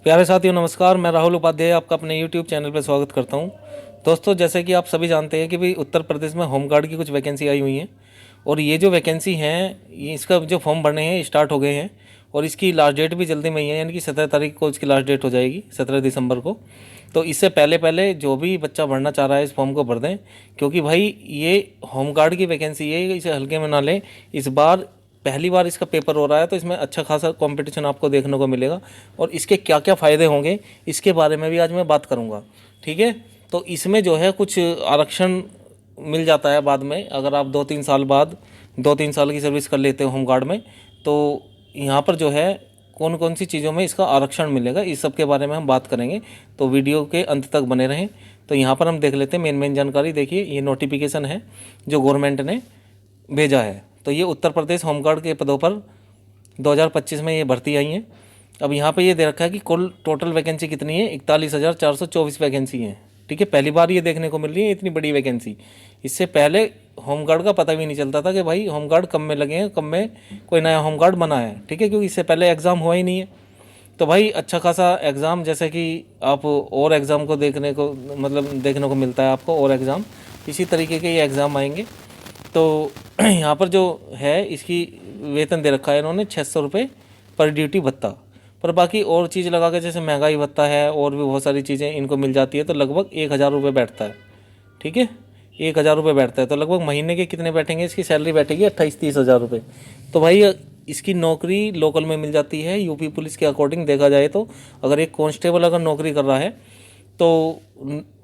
प्यारे साथियों नमस्कार। मैं राहुल उपाध्याय आपका अपने YouTube चैनल पर स्वागत करता हूं। दोस्तों, जैसे कि आप सभी जानते हैं कि भाई उत्तर प्रदेश में होमगार्ड की कुछ वैकेंसी आई हुई हैं और ये जो वैकेंसी हैं इसका जो फॉर्म भरने हैं स्टार्ट हो गए हैं और इसकी लास्ट डेट भी जल्दी में ही है, यानी कि 17 तारीख को इसकी लास्ट डेट हो जाएगी, 17 दिसंबर को। तो इससे पहले पहले जो भी बच्चा भरना चाह रहा है इस फॉर्म को भर दें, क्योंकि भाई ये होमगार्ड की वैकेंसी है, इसे हल्के में ना लें। इस बार पहली बार इसका पेपर हो रहा है तो इसमें अच्छा खासा कंपटीशन आपको देखने को मिलेगा और इसके क्या क्या फ़ायदे होंगे इसके बारे में भी आज मैं बात करूंगा। ठीक है, तो इसमें जो है कुछ आरक्षण मिल जाता है बाद में, अगर आप 2-3 साल बाद 2-3 साल की सर्विस कर लेते हो होमगार्ड में, तो यहाँ पर जो है कौन कौन सी चीज़ों में इसका आरक्षण मिलेगा इस सब के बारे में हम बात करेंगे। तो वीडियो के अंत तक बने रहें। तो यहाँ पर हम देख लेते हैं मेन जानकारी। देखिए, ये नोटिफिकेशन है जो गवर्नमेंट ने भेजा है। तो ये उत्तर प्रदेश होमगार्ड के पदों पर 2025 में ये भर्ती आई हैं। अब यहाँ पे ये दे रखा है कि कुल टोटल वैकेंसी कितनी है, 41,424 वैकेंसी है। ठीक है, पहली बार ये देखने को मिल रही है इतनी बड़ी वैकेंसी। इससे पहले होमगार्ड का पता भी नहीं चलता था कि भाई होमगार्ड कब में लगे हैं, कब में कोई नया होमगार्ड बना है। ठीक है, क्योंकि इससे पहले एग्ज़ाम हुआ ही नहीं है। तो भाई अच्छा खासा एग्ज़ाम, जैसे कि आप और एग्ज़ाम को देखने को मिलता है आपको, और एग्ज़ाम इसी तरीके के ये एग्ज़ाम आएंगे। तो यहाँ पर जो है इसकी वेतन दे रखा है इन्होंने 600 रुपये पर ड्यूटी भत्ता। पर बाकी और चीज़ लगा के जैसे महंगाई भत्ता है और भी बहुत सारी चीज़ें इनको मिल जाती है, तो लगभग 1,000 रुपये बैठता है। ठीक है, 1,000 रुपये बैठता है। तो लगभग महीने के कितने बैठेंगे, इसकी सैलरी बैठेगी 28-30 हज़ार रुपये। तो भाई इसकी नौकरी लोकल में मिल जाती है यूपी पुलिस के अकॉर्डिंग देखा जाए तो। अगर एक कांस्टेबल अगर नौकरी कर रहा है तो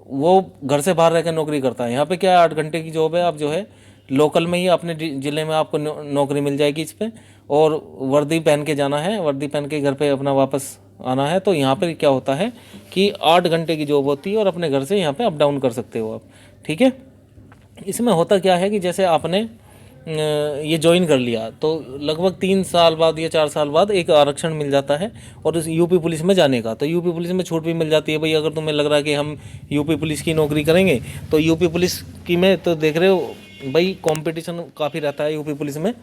वो घर से बाहर रह कर नौकरी करता है। यहाँ पे क्या है, 8 घंटे की जॉब है। आप जो है लोकल में ही अपने ज़िले में आपको नौकरी मिल जाएगी इस पर, और वर्दी पहन के जाना है, वर्दी पहन के घर पे अपना वापस आना है। तो यहाँ पर क्या होता है कि 8 घंटे की जॉब होती है और अपने घर से यहाँ पे अप डाउन कर सकते हो आप। ठीक है, इसमें होता क्या है कि जैसे आपने ये ज्वाइन कर लिया तो लगभग 3 साल बाद या 4 साल बाद एक आरक्षण मिल जाता है और उस यूपी पुलिस में जाने का। तो यूपी पुलिस में छूट भी मिल जाती है भाई। अगर तुम्हें लग रहा है कि हम यूपी पुलिस की नौकरी करेंगे तो यूपी पुलिस की में तो देख रहे हो भाई कंपटीशन काफ़ी रहता है यूपी पुलिस में।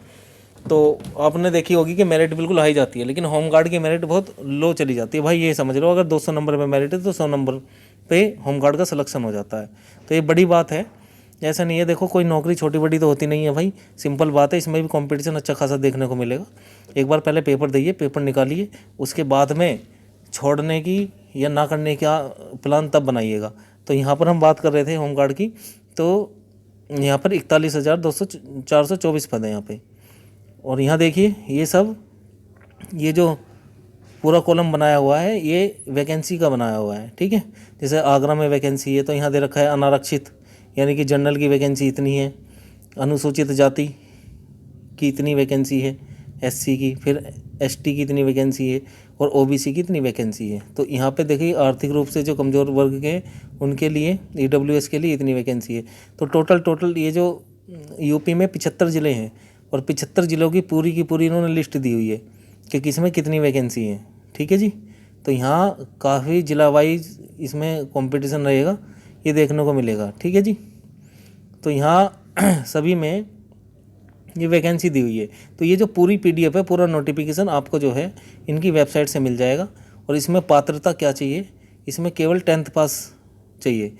तो आपने देखी होगी कि मेरिट बिल्कुल हाई जाती है, लेकिन होमगार्ड की मेरिट बहुत लो चली जाती है भाई। ये समझ लो अगर 200 नंबर पे मेरिट है तो 100 नंबर पे होमगार्ड का सिलेक्शन हो जाता है। तो ये बड़ी बात है, ऐसा नहीं है। देखो, कोई नौकरी छोटी बड़ी तो होती नहीं है भाई, सिंपल बात है। इसमें भी कंपटीशन अच्छा खासा देखने को मिलेगा। एक बार पहले पेपर दिए, पेपर निकालिए, उसके बाद में छोड़ने की या ना करने का प्लान तब बनाइएगा। तो यहाँ पर हम बात कर रहे थे होमगार्ड की, तो यहाँ पर 41,424 पद है यहाँ पे। और यहाँ देखिए ये सब, ये जो पूरा कॉलम बनाया हुआ है ये वैकेंसी का बनाया हुआ है। ठीक है, जैसे आगरा में वैकेंसी है तो यहाँ दे रखा है अनारक्षित, यानी कि जनरल की वैकेंसी इतनी है, अनुसूचित जाति की इतनी वैकेंसी है, एससी की, फिर एसटी की इतनी वैकेंसी है और ओबीसी की इतनी वैकेंसी है। तो यहाँ पे देखिए आर्थिक रूप से जो कमज़ोर वर्ग के उनके लिए, ईडब्ल्यूएस के लिए इतनी वैकेंसी है। तो टोटल ये जो यूपी में 75 ज़िले हैं और 75 ज़िलों की पूरी इन्होंने लिस्ट दी हुई है कि किसमें कितनी वैकेंसी है। ठीक है जी, तो यहाँ काफ़ी ज़िला वाइज इसमें कंपटीशन रहेगा, ये देखने को मिलेगा। ठीक है जी, तो यहाँ सभी में ये वैकेंसी दी हुई है। तो ये जो पूरी पीडीएफ है, पूरा नोटिफिकेशन आपको जो है इनकी वेबसाइट से मिल जाएगा। और इसमें पात्रता क्या चाहिए, इसमें केवल 10th पास चाहिए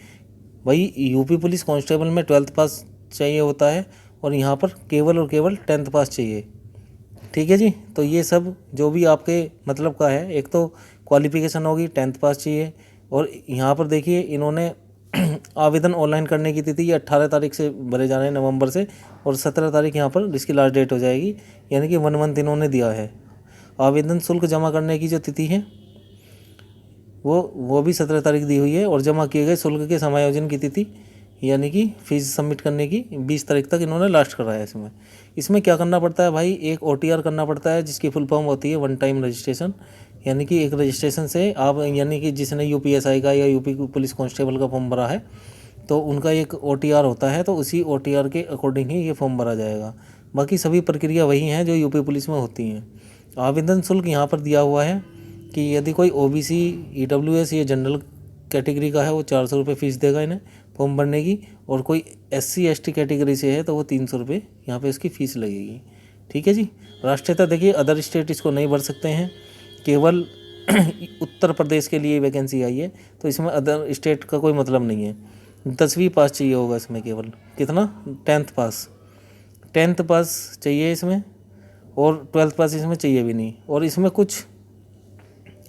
भाई। यूपी पुलिस कांस्टेबल में 12th पास चाहिए होता है और यहाँ पर केवल और केवल 10th पास चाहिए। ठीक है जी, तो ये सब जो भी आपके मतलब का है, एक तो क्वालिफिकेशन होगी, 10th पास चाहिए। और यहाँ पर देखिए इन्होंने आवेदन ऑनलाइन करने की तिथि ये 18 तारीख से भरे जाने हैं, नवंबर से, और 17 तारीख यहाँ पर इसकी लास्ट डेट हो जाएगी, यानी कि 1 मंथ इन्होंने दिया है। आवेदन शुल्क जमा करने की जो तिथि है वो भी 17 तारीख दी हुई है, और जमा किए गए शुल्क के समायोजन की तिथि यानी कि फीस सबमिट करने की 20 तारीख तक इन्होंने लास्ट कर रहा है। इसमें क्या करना पड़ता है भाई, एक OTR करना पड़ता है जिसकी फुल फॉर्म होती है वन टाइम रजिस्ट्रेशन। यानी कि एक रजिस्ट्रेशन से आप, यानी कि जिसने यूपीएसआई का या यूपी पुलिस कांस्टेबल का फॉर्म भरा है तो उनका एक OTR होता है, तो उसी OTR के अकॉर्डिंग ही ये फॉर्म भरा जाएगा। बाकी सभी प्रक्रिया वही हैं जो यूपी पुलिस में होती हैं। आवेदन शुल्क यहाँ पर दिया हुआ है कि यदि कोई OBC, EWS या जनरल कैटेगरी का है वो 400 रुपये फ़ीस देगा इन्हें फॉर्म भरने की, और कोई SC ST कैटेगरी से है तो वो 300 रुपये यहाँ पे इसकी फ़ीस लगेगी। ठीक है जी, राष्ट्रीयता देखिए अदर स्टेट इसको नहीं भर सकते हैं, केवल उत्तर प्रदेश के लिए वैकेंसी आई है, तो इसमें अदर स्टेट का कोई मतलब नहीं है। 10वीं पास चाहिए होगा इसमें, केवल कितना, 10th पास, 10th पास चाहिए इसमें, और 12th पास इसमें चाहिए भी नहीं। और इसमें कुछ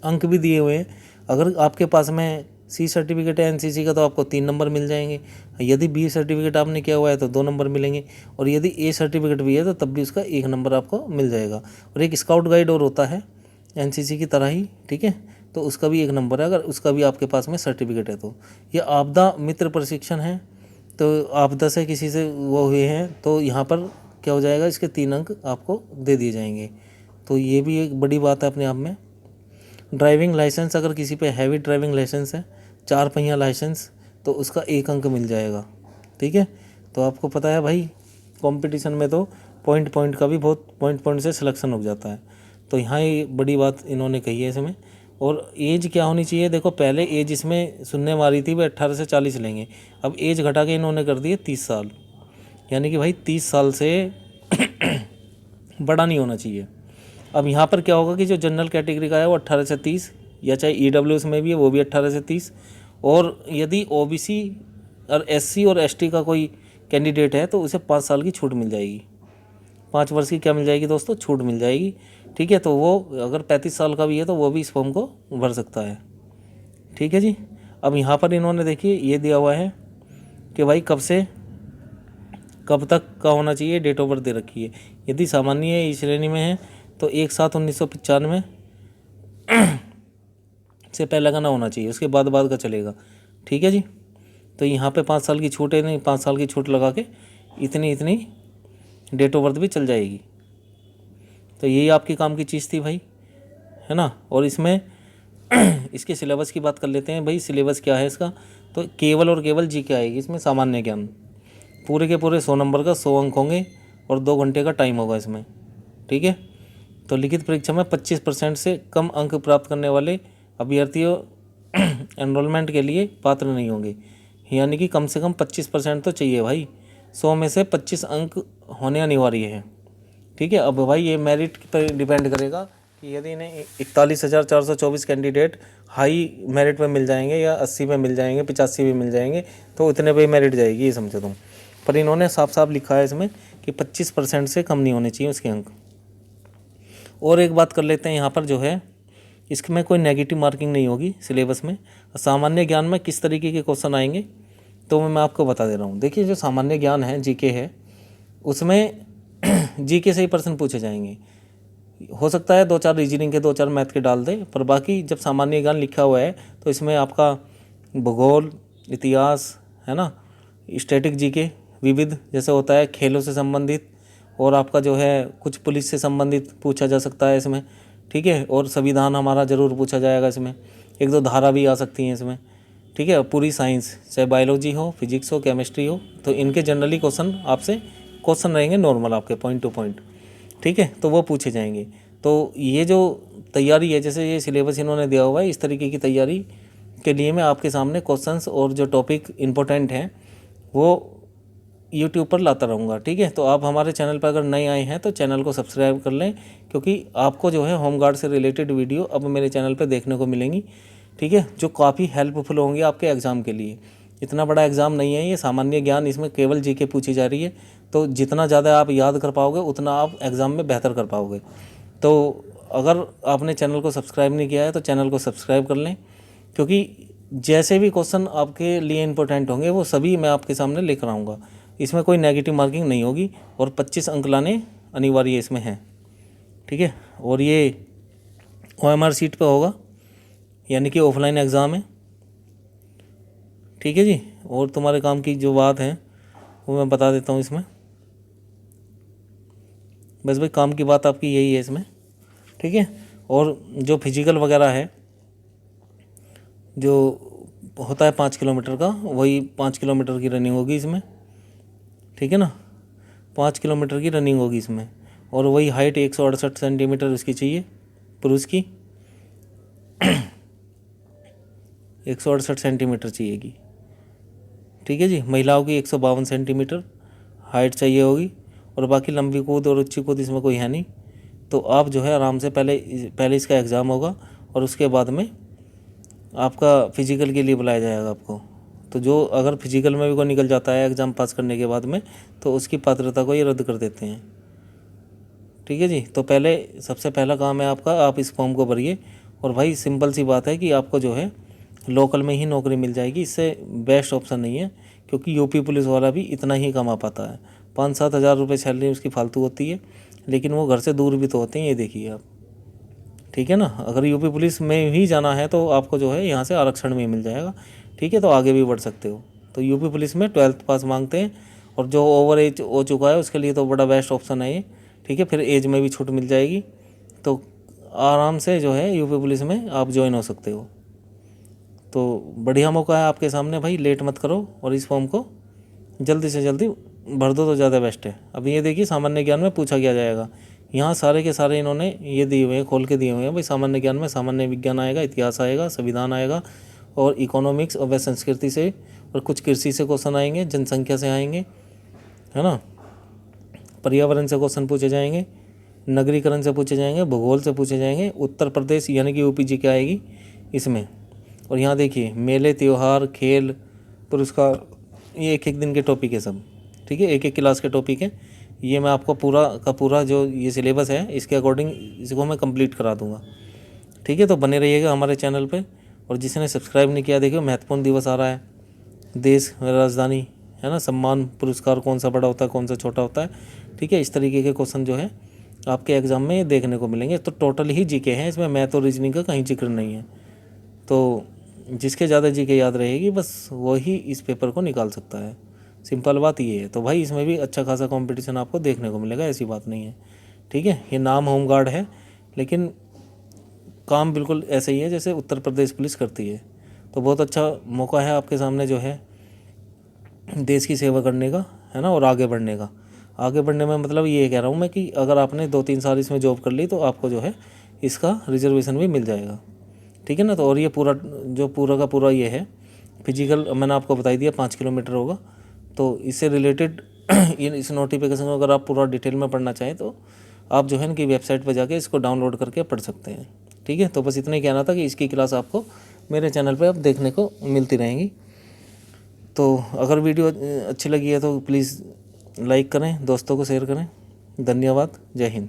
अंक भी दिए हुए हैं। अगर आपके पास में सी सर्टिफिकेट है एनसीसी का तो आपको 3 नंबर मिल जाएंगे, यदि बी सर्टिफिकेट आपने किया हुआ है तो 2 नंबर मिलेंगे, और यदि ए सर्टिफिकेट भी है तो तब भी उसका 1 नंबर आपको मिल जाएगा। और एक स्काउट गाइड और होता है एनसीसी की तरह ही, ठीक है, तो उसका भी 1 नंबर है, अगर उसका भी आपके पास में सर्टिफिकेट है तो। ये आपदा मित्र प्रशिक्षण है, तो आपदा से किसी से वो हुए हैं तो यहाँ पर क्या हो जाएगा, इसके 3 अंक आपको दे दिए जाएंगे। तो ये भी एक बड़ी बात है अपने आप में। ड्राइविंग लाइसेंस, अगर किसी पे हैवी ड्राइविंग लाइसेंस है, 4 पहिया लाइसेंस, तो उसका 1 अंक मिल जाएगा, ठीक है। तो आपको पता है भाई, कंपटीशन में तो पॉइंट का भी बहुत पॉइंट से सिलेक्शन हो जाता है। तो यहाँ ये बड़ी बात इन्होंने कही है इसमें। और एज क्या होनी चाहिए, देखो पहले एज इसमें सुनने में आ रही थी भाई 18 से 40 लेंगे, अब एज घटा के इन्होंने कर दी है 30 साल, यानी कि भाई 30 साल से बड़ा नहीं होना चाहिए। अब यहाँ पर क्या होगा कि जो जनरल कैटेगरी का है वो 18 से 30, या चाहे ईडब्ल्यूएस में भी है वो भी 18 से 30, और यदि ओबीसी और एससी और एसटी का कोई कैंडिडेट है तो उसे 5 साल की छूट मिल जाएगी। 5 वर्ष की क्या मिल जाएगी दोस्तों, छूट मिल जाएगी, ठीक है। तो वो अगर 35 साल का भी है तो वो भी इस फॉर्म को भर सकता है, ठीक है जी। अब यहाँ पर इन्होंने देखिए ये दिया हुआ है कि भाई कब से कब तक का होना चाहिए, डेट ऑफ बर्थ दे रखी है। यदि सामान्य श्रेणी में है तो 1/7/1995 से पहले का ना होना चाहिए, उसके बाद का चलेगा, ठीक है जी। तो यहाँ पे 5 साल की छूट है, नहीं 5 साल की छूट लगा के इतनी डेट ऑफ बर्थ भी चल जाएगी। तो यही आपकी काम की चीज़ थी भाई, है ना। और इसमें इसके सिलेबस की बात कर लेते हैं भाई। सिलेबस क्या है इसका, तो केवल और केवल जीके आएगी इसमें, सामान्य ज्ञान, पूरे के पूरे 100 नंबर का 100 अंक होंगे, और 2 घंटे का टाइम होगा इसमें, ठीक है। तो लिखित परीक्षा में 25% से कम अंक प्राप्त करने वाले अभ्यर्थियों एनरोलमेंट के लिए पात्र नहीं होंगे, यानी कि कम से कम 25% तो चाहिए भाई, 100 में से 25 अंक होने अनिवार्य है, ठीक है। अब भाई ये मेरिट पर डिपेंड करेगा कि यदि इन्हें 41,424 कैंडिडेट हाई मेरिट पे मिल जाएंगे, या 80 पे मिल जाएंगे, 85 पे मिल जाएंगे, तो इतने पे मेरिट जाएगी, ये समझो तुम। पर इन्होंने साफ साफ लिखा है इसमें कि 25% से कम नहीं होने चाहिए उसके अंक। और एक बात कर लेते हैं यहाँ पर, जो है इसमें कोई नेगेटिव मार्किंग नहीं होगी सिलेबस में। सामान्य ज्ञान में किस तरीके के क्वेश्चन आएंगे तो मैं आपको बता दे रहा हूँ। देखिए जो सामान्य ज्ञान है, जीके है, उसमें जीके से ही प्रश्न पूछे जाएंगे। हो सकता है 2-4 रीजनिंग के 2-4 मैथ के डाल दे, पर बाकी जब सामान्य ज्ञान लिखा हुआ है तो इसमें आपका भूगोल, इतिहास, है ना, स्टैटिक जीके, विविध जैसे होता है, खेलों से संबंधित, और आपका जो है कुछ पुलिस से संबंधित पूछा जा सकता है इसमें, ठीक है। और संविधान हमारा ज़रूर पूछा जाएगा इसमें, 1-2 धारा भी आ सकती हैं इसमें, ठीक है। पूरी साइंस, चाहे बायोलॉजी हो, फिजिक्स हो, केमिस्ट्री हो, तो इनके जनरली क्वेश्चन आपसे क्वेश्चन रहेंगे नॉर्मल आपके, पॉइंट टू पॉइंट, ठीक है, तो वो पूछे जाएंगे। तो ये जो तैयारी है, जैसे ये सिलेबस इन्होंने दिया हुआ है, इस तरीके की तैयारी के लिए मैं आपके सामने क्वेश्चंस और जो टॉपिक इम्पोर्टेंट हैं वो यूट्यूब पर लाता रहूँगा, ठीक है। तो आप हमारे चैनल पर अगर नए आए हैं तो चैनल को सब्सक्राइब कर लें, क्योंकि आपको जो है होमगार्ड से रिलेटेड वीडियो अब मेरे चैनल पर देखने को मिलेंगी, ठीक है, जो काफ़ी हेल्पफुल होंगी आपके एग्ज़ाम के लिए। इतना बड़ा एग्ज़ाम नहीं है ये, सामान्य ज्ञान, इसमें केवल जीके पूछी जा रही है, तो जितना ज़्यादा आप याद कर पाओगे उतना आप एग्ज़ाम में बेहतर कर पाओगे। तो अगर आपने चैनल को सब्सक्राइब नहीं किया है तो चैनल को सब्सक्राइब कर लें, क्योंकि जैसे भी क्वेश्चन आपके लिए इंपॉर्टेंट होंगे वो सभी मैं आपके सामने लेकर आऊँगा। इसमें कोई नेगेटिव मार्किंग नहीं होगी, और 25 अंक लाने अनिवार्य इसमें है, ठीक है। और ये OMR सीट पे होगा, यानी कि ऑफलाइन एग्ज़ाम है, ठीक है जी। और तुम्हारे काम की जो बात है वो मैं बता देता हूँ इसमें, बस भाई काम की बात आपकी यही है इसमें, ठीक है। और जो फिजिकल वगैरह है, जो होता है 5 किलोमीटर का, वही 5 किलोमीटर की रनिंग होगी इसमें, ठीक है ना, 5 किलोमीटर की रनिंग होगी इसमें। और वही हाइट 168 सेंटीमीटर उसकी चाहिए, पुरुष की 168 सेंटीमीटर चाहिएगी, ठीक है जी। महिलाओं की 152 सेंटीमीटर हाइट चाहिए होगी, और बाकी लंबी कूद और ऊंची कूद इसमें कोई है नहीं। तो आप जो है आराम से पहले इसका एग्ज़ाम होगा, और उसके बाद में आपका फिजिकल के लिए बुलाया जाएगा आपको। तो जो अगर फिजिकल में भी कोई निकल जाता है एग्ज़ाम पास करने के बाद में, तो उसकी पात्रता को ये रद्द कर देते हैं। ठीक है जी। तो पहले सबसे पहला काम है आपका, आप इस फॉर्म को भरिए। और भाई सिंपल सी बात है कि आपको जो है लोकल में ही नौकरी मिल जाएगी, इससे बेस्ट ऑप्शन नहीं है, क्योंकि यूपी पुलिस वाला भी इतना ही कमा पाता है। 5-7 हज़ार रुपये सैलरी उसकी फालतू होती है, लेकिन वो घर से दूर भी तो होते हैं, ये देखिए आप। ठीक है ना। अगर यूपी पुलिस में ही जाना है तो आपको जो है यहाँ से आरक्षण में मिल जाएगा। ठीक है, तो आगे भी बढ़ सकते हो। तो यूपी पुलिस में 12th पास मांगते हैं, और जो ओवर एज हो चुका है उसके लिए तो बड़ा बेस्ट ऑप्शन है ये। ठीक है, फिर एज में भी छूट मिल जाएगी, तो आराम से जो है यूपी पुलिस में आप ज्वाइन हो सकते हो। तो बढ़िया मौका है आपके सामने भाई, लेट मत करो और इस फॉर्म को जल्दी से जल्दी भर दो तो ज़्यादा बेस्ट है। अब ये देखिए सामान्य ज्ञान में पूछा क्या जाएगा, यहाँ सारे के सारे इन्होंने ये दिए हुए हैं, खोल के दिए हुए हैं भाई। सामान्य ज्ञान में सामान्य विज्ञान आएगा, इतिहास आएगा, संविधान आएगा, और इकोनॉमिक्स और व संस्कृति से, और कुछ कृषि से क्वेश्चन आएंगे, जनसंख्या से आएंगे, है ना, पर्यावरण से क्वेश्चन पूछे जाएंगे, नगरीकरण से पूछे जाएंगे, भूगोल से पूछे जाएंगे, उत्तर प्रदेश यानी कि यूपी जी के आएगी इसमें। और यहाँ देखिए मेले, त्यौहार, खेल, पुरस्कार, ये एक एक दिन के टॉपिक है सब। ठीक है, एक एक क्लास के टॉपिक है। ये मैं आपको पूरा का पूरा जो ये सिलेबस है इसके अकॉर्डिंग इसको मैं कंप्लीट करा दूंगा। ठीक है, तो बने रहिएगा हमारे चैनल पे। और जिसने सब्सक्राइब नहीं किया, देखिए महत्वपूर्ण दिवस आ रहा है, देश राजधानी, है ना, सम्मान पुरस्कार कौन सा बड़ा होता है, कौन सा छोटा होता है। ठीक है, इस तरीके के क्वेश्चन जो है आपके एग्ज़ाम में देखने को मिलेंगे। तो टोटल ही जीके हैं इसमें, मैथ और रीजनिंग का कहीं जिक्र नहीं है। तो जिसके ज़्यादा जीके याद रहेगी बस वही इस पेपर को निकाल सकता है, सिंपल बात ये है। तो भाई इसमें भी अच्छा खासा कंपटीशन आपको देखने को मिलेगा, ऐसी बात नहीं है। ठीक है, ये नाम होमगार्ड है, लेकिन काम बिल्कुल ऐसे ही है जैसे उत्तर प्रदेश पुलिस करती है। तो बहुत अच्छा मौका है आपके सामने जो है देश की सेवा करने का, है ना, और आगे बढ़ने का। आगे बढ़ने में मतलब ये कह रहा हूँ मैं कि अगर आपने 2-3 साल इसमें जॉब कर ली तो आपको जो है इसका रिजर्वेशन भी मिल जाएगा। ठीक है ना। तो और ये पूरा जो पूरा का पूरा ये है फिजिकल, मैंने आपको बता दिया 5 किलोमीटर होगा। तो इससे रिलेटेड इस नोटिफिकेशन को अगर आप पूरा डिटेल में पढ़ना चाहें तो आप जो है इनकी वेबसाइट पर जाके इसको डाउनलोड करके पढ़ सकते हैं। ठीक है, तो बस इतना ही कहना था कि इसकी क्लास आपको मेरे चैनल पे अब देखने को मिलती रहेंगी। तो अगर वीडियो अच्छी लगी है तो प्लीज़ लाइक करें, दोस्तों को शेयर करें। धन्यवाद, जय हिंद।